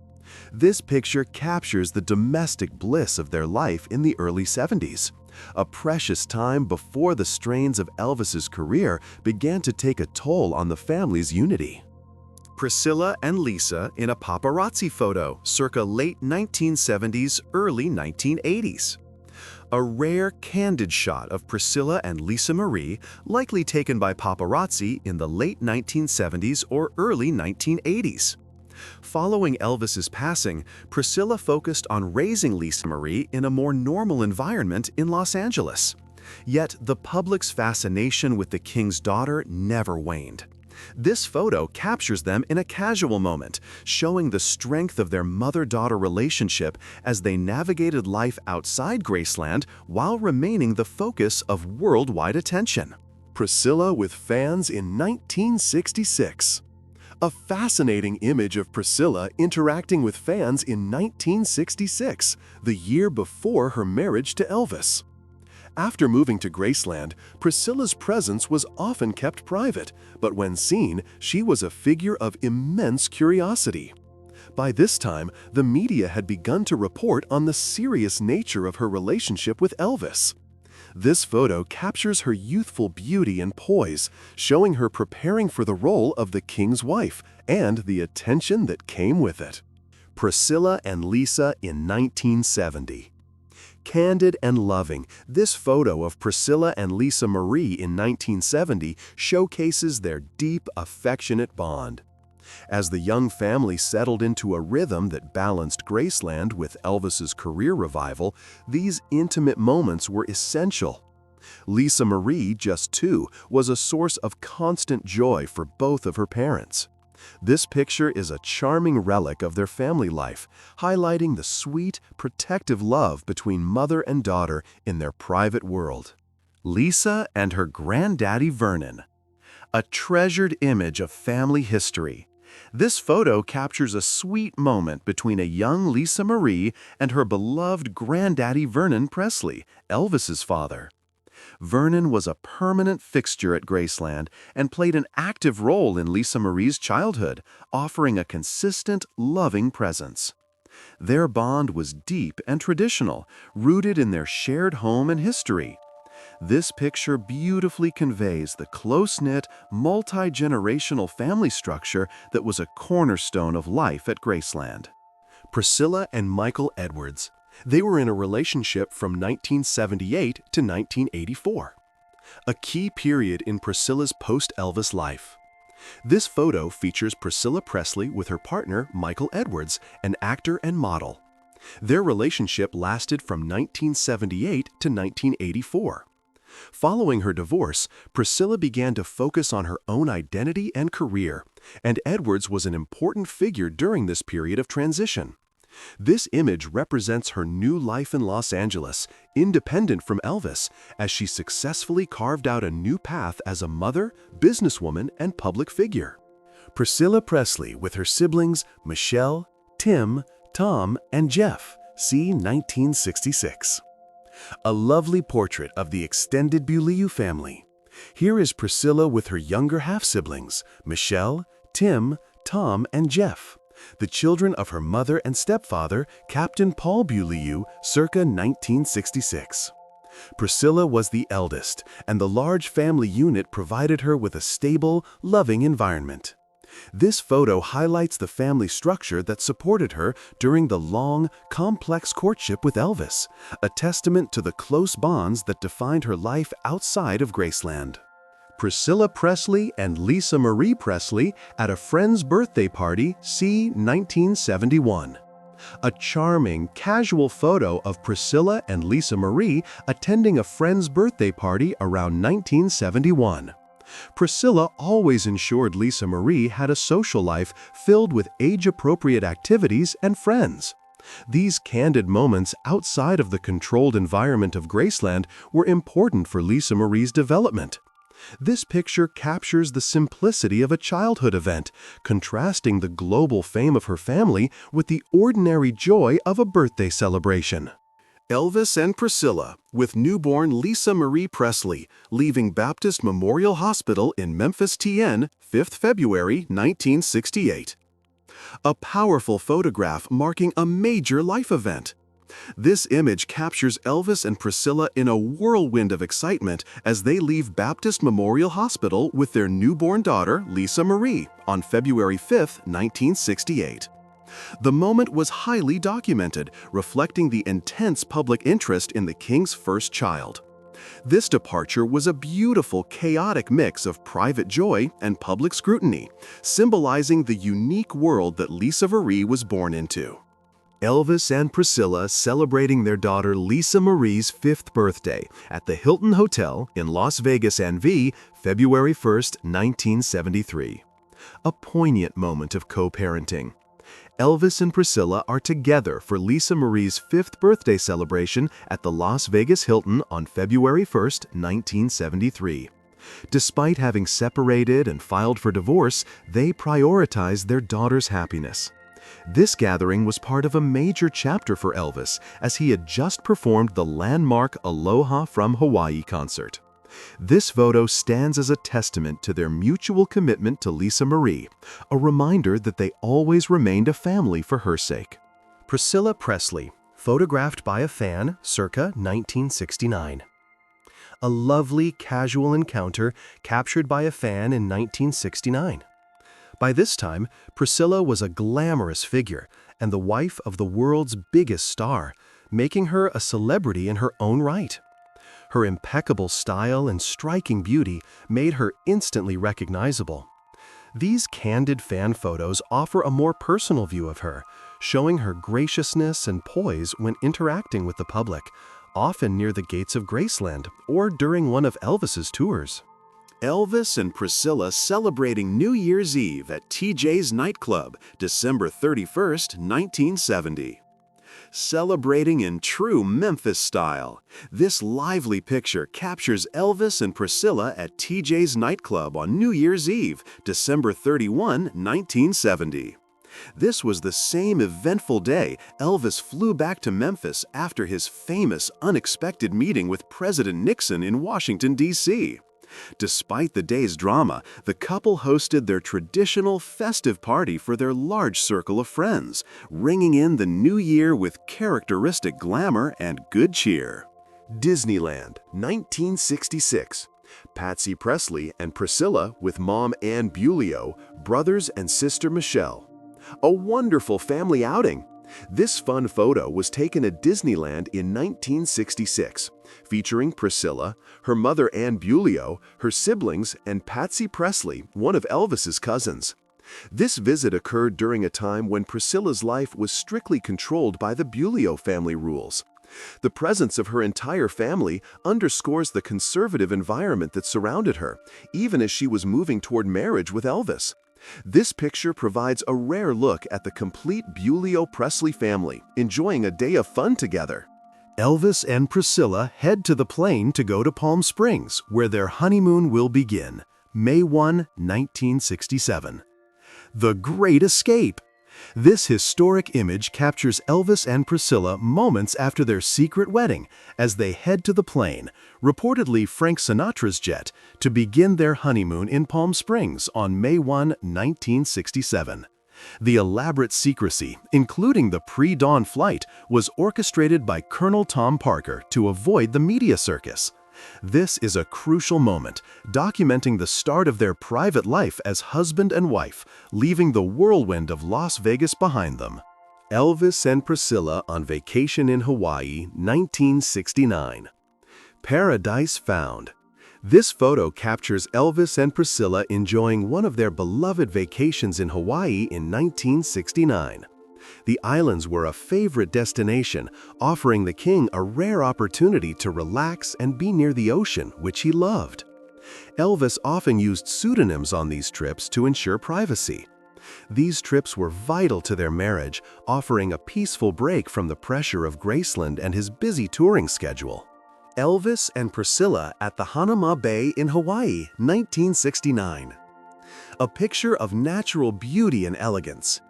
This picture captures the domestic bliss of their life in the early 70s, a precious time before the strains of Elvis's career began to take a toll on the family's unity. Priscilla and Lisa in a paparazzi photo circa late 1970s, early 1980s. A rare, candid shot of Priscilla and Lisa Marie, likely taken by paparazzi in the late 1970s or early 1980s. Following Elvis's passing, Priscilla focused on raising Lisa Marie in a more normal environment in Los Angeles. Yet the public's fascination with the king's daughter never waned. This photo captures them in a casual moment, showing the strength of their mother-daughter relationship as they navigated life outside Graceland while remaining the focus of worldwide attention. Priscilla with fans in 1966. A fascinating image of Priscilla interacting with fans in 1966, the year before her marriage to Elvis. After moving to Graceland, Priscilla's presence was often kept private, but when seen, she was a figure of immense curiosity. By this time, the media had begun to report on the serious nature of her relationship with Elvis. This photo captures her youthful beauty and poise, showing her preparing for the role of the king's wife and the attention that came with it. Priscilla and Lisa in 1970. Candid and loving, this photo of Priscilla and Lisa Marie in 1970 showcases their deep, affectionate bond. As the young family settled into a rhythm that balanced Graceland with Elvis's career revival, these intimate moments were essential. Lisa Marie, just 2, was a source of constant joy for both of her parents. This picture is a charming relic of their family life, highlighting the sweet, protective love between mother and daughter in their private world. Lisa and her granddaddy Vernon. A treasured image of family history. This photo captures a sweet moment between a young Lisa Marie and her beloved granddaddy Vernon Presley, Elvis's father. Vernon was a permanent fixture at Graceland and played an active role in Lisa Marie's childhood, offering a consistent, loving presence. Their bond was deep and traditional, rooted in their shared home and history. This picture beautifully conveys the close-knit, multi-generational family structure that was a cornerstone of life at Graceland. Priscilla and Michael Edwards. They were in a relationship from 1978 to 1984, a key period in Priscilla's post-Elvis life. This photo features Priscilla Presley with her partner Michael Edwards, an actor and model. Their relationship lasted from 1978 to 1984. Following her divorce, Priscilla began to focus on her own identity and career, and Edwards was an important figure during this period of transition. This image represents her new life in Los Angeles, independent from Elvis, as she successfully carved out a new path as a mother, businesswoman, and public figure. Priscilla Presley with her siblings Michelle, Tim, Tom, and Jeff, c. 1966. A lovely portrait of the extended Beaulieu family. Here is Priscilla with her younger half-siblings, Michelle, Tim, Tom, and Jeff, the children of her mother and stepfather, Captain Paul Beaulieu, circa 1966. Priscilla was the eldest, and the large family unit provided her with a stable, loving environment. This photo highlights the family structure that supported her during the long, complex courtship with Elvis, a testament to the close bonds that defined her life outside of Graceland. Priscilla Presley and Lisa Marie Presley at a friend's birthday party, c. 1971. A charming, casual photo of Priscilla and Lisa Marie attending a friend's birthday party around 1971. Priscilla always ensured Lisa Marie had a social life filled with age-appropriate activities and friends. These candid moments outside of the controlled environment of Graceland were important for Lisa Marie's development. This picture captures the simplicity of a childhood event, contrasting the global fame of her family with the ordinary joy of a birthday celebration. Elvis and Priscilla, with newborn Lisa Marie Presley, leaving Baptist Memorial Hospital in Memphis, TN, 5th February 1968. A powerful photograph marking a major life event. This image captures Elvis and Priscilla in a whirlwind of excitement as they leave Baptist Memorial Hospital with their newborn daughter, Lisa Marie, on February 5, 1968. The moment was highly documented, reflecting the intense public interest in the king's first child. This departure was a beautiful, chaotic mix of private joy and public scrutiny, symbolizing the unique world that Lisa Marie was born into. Elvis and Priscilla celebrating their daughter Lisa Marie's 5th birthday at the Hilton Hotel in Las Vegas, NV, February 1, 1973. A poignant moment of co-parenting. Elvis and Priscilla are together for Lisa Marie's 5th birthday celebration at the Las Vegas Hilton on February 1, 1973. Despite having separated and filed for divorce, they prioritized their daughter's happiness. This gathering was part of a major chapter for Elvis, as he had just performed the landmark Aloha from Hawaii concert. This photo stands as a testament to their mutual commitment to Lisa Marie, a reminder that they always remained a family for her sake. Priscilla Presley, photographed by a fan, circa 1969. A lovely, casual encounter captured by a fan in 1969. By this time, Priscilla was a glamorous figure and the wife of the world's biggest star, making her a celebrity in her own right. Her impeccable style and striking beauty made her instantly recognizable. These candid fan photos offer a more personal view of her, showing her graciousness and poise when interacting with the public, often near the gates of Graceland or during one of Elvis's tours. Elvis and Priscilla celebrating New Year's Eve at TJ's nightclub, December 31st, 1970. Celebrating in true Memphis style, this lively picture captures Elvis and Priscilla at TJ's nightclub on New Year's Eve, December 31, 1970. This was the same eventful day Elvis flew back to Memphis after his famous unexpected meeting with President Nixon in Washington, D.C. Despite the day's drama, the couple hosted their traditional festive party for their large circle of friends, ringing in the new year with characteristic glamour and good cheer. Disneyland, 1966. Patsy Presley and Priscilla with mom Ann Bulio, brothers and sister Michelle. A wonderful family outing. This fun photo was taken at Disneyland in 1966, featuring Priscilla, her mother Ann Bulio, her siblings, and Patsy Presley, one of Elvis's cousins. This visit occurred during a time when Priscilla's life was strictly controlled by the Bulio family rules. The presence of her entire family underscores the conservative environment that surrounded her, even as she was moving toward marriage with Elvis. This picture provides a rare look at the complete Bulio Presley family, enjoying a day of fun together. Elvis and Priscilla head to the plane to go to Palm Springs, where their honeymoon will begin, May 1, 1967. The Great Escape! This historic image captures Elvis and Priscilla moments after their secret wedding as they head to the plane, reportedly Frank Sinatra's jet, to begin their honeymoon in Palm Springs on May 1, 1967. The elaborate secrecy, including the pre-dawn flight, was orchestrated by Colonel Tom Parker to avoid the media circus. This is a crucial moment, documenting the start of their private life as husband and wife, leaving the whirlwind of Las Vegas behind them. Elvis and Priscilla on vacation in Hawaii, 1969. Paradise Found. This photo captures Elvis and Priscilla enjoying one of their beloved vacations in Hawaii in 1969. The islands were a favorite destination, offering the king a rare opportunity to relax and be near the ocean, which he loved. Elvis often used pseudonyms on these trips to ensure privacy. These trips were vital to their marriage, offering a peaceful break from the pressure of Graceland and his busy touring schedule. Elvis and Priscilla at the Hanauma Bay in Hawaii, 1969. A picture of natural beauty and elegance.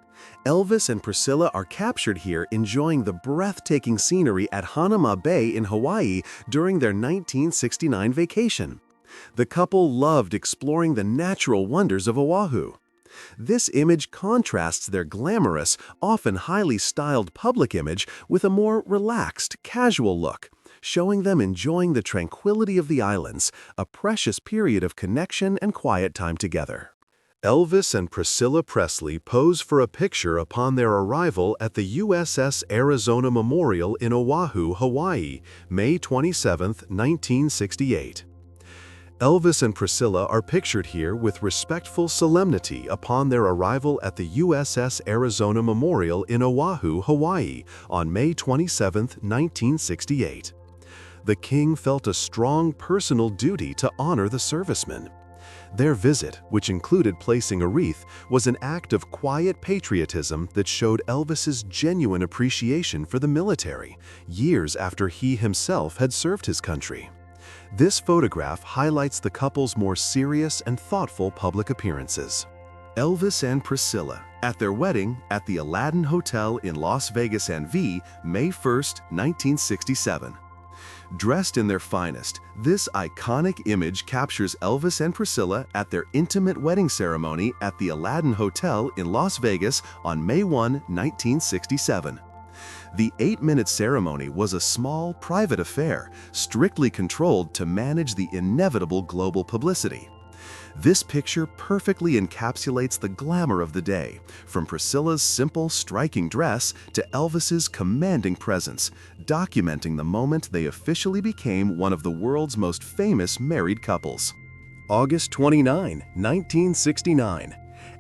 Elvis and Priscilla are captured here enjoying the breathtaking scenery at Hanauma Bay in Hawaii during their 1969 vacation. The couple loved exploring the natural wonders of Oahu. This image contrasts their glamorous, often highly styled public image with a more relaxed, casual look, showing them enjoying the tranquility of the islands, a precious period of connection and quiet time together. Elvis and Priscilla Presley pose for a picture upon their arrival at the USS Arizona Memorial in Oahu, Hawaii, May 27, 1968. Elvis and Priscilla are pictured here with respectful solemnity upon their arrival at the USS Arizona Memorial in Oahu, Hawaii, on May 27, 1968. The king felt a strong personal duty to honor the servicemen. Their visit, which included placing a wreath, was an act of quiet patriotism that showed Elvis's genuine appreciation for the military, years after he himself had served his country. This photograph highlights the couple's more serious and thoughtful public appearances. Elvis and Priscilla at their wedding at the Aladdin Hotel in Las Vegas NV, May 1, 1967. Dressed in their finest, this iconic image captures Elvis and Priscilla at their intimate wedding ceremony at the Aladdin Hotel in Las Vegas on May 1, 1967. The 8-minute ceremony was a small, private affair, strictly controlled to manage the inevitable global publicity. This picture perfectly encapsulates the glamour of the day, from Priscilla's simple, striking dress to Elvis's commanding presence, documenting the moment they officially became one of the world's most famous married couples. August 29, 1969.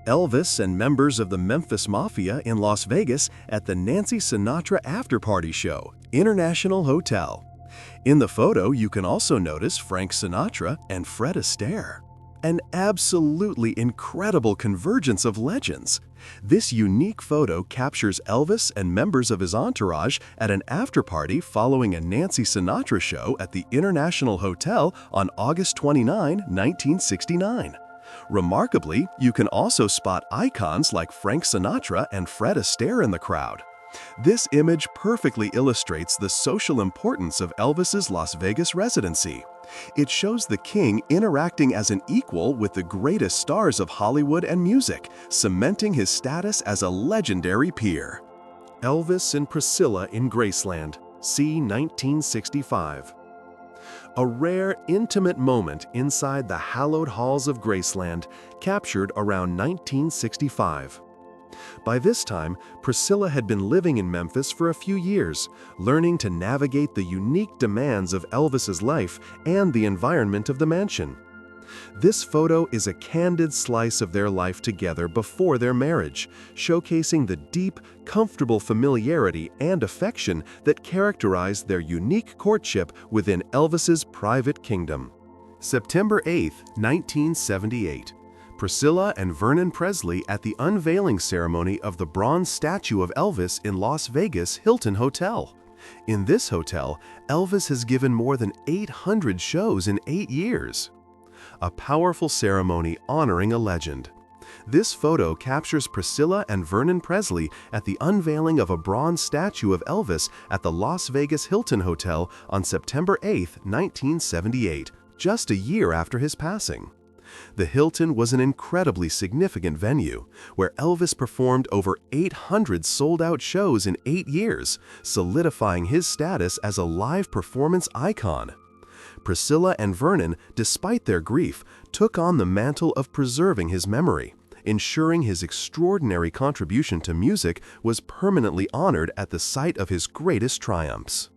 Elvis and members of the Memphis Mafia in Las Vegas at the Nancy Sinatra After-Party Show, International Hotel. In the photo, you can also notice Frank Sinatra and Fred Astaire. An absolutely incredible convergence of legends. This unique photo captures Elvis and members of his entourage at an after-party following a Nancy Sinatra show at the International Hotel on August 29, 1969. Remarkably, you can also spot icons like Frank Sinatra and Fred Astaire in the crowd. This image perfectly illustrates the social importance of Elvis's Las Vegas residency. It shows the king interacting as an equal with the greatest stars of Hollywood and music, cementing his status as a legendary peer. Elvis and Priscilla in Graceland, c. 1965. A rare, intimate moment inside the hallowed halls of Graceland, captured around 1965. By this time, Priscilla had been living in Memphis for a few years, learning to navigate the unique demands of Elvis's life and the environment of the mansion. This photo is a candid slice of their life together before their marriage, showcasing the deep, comfortable familiarity and affection that characterized their unique courtship within Elvis's private kingdom. September 8, 1978. Priscilla and Vernon Presley at the unveiling ceremony of the bronze statue of Elvis in Las Vegas Hilton Hotel. In this hotel, Elvis has given more than 800 shows in 8 years. A powerful ceremony honoring a legend. This photo captures Priscilla and Vernon Presley at the unveiling of a bronze statue of Elvis at the Las Vegas Hilton Hotel on September 8, 1978, just a year after his passing. The Hilton was an incredibly significant venue, where Elvis performed over 800 sold-out shows in 8 years, solidifying his status as a live performance icon. Priscilla and Vernon, despite their grief, took on the mantle of preserving his memory, ensuring his extraordinary contribution to music was permanently honored at the site of his greatest triumphs.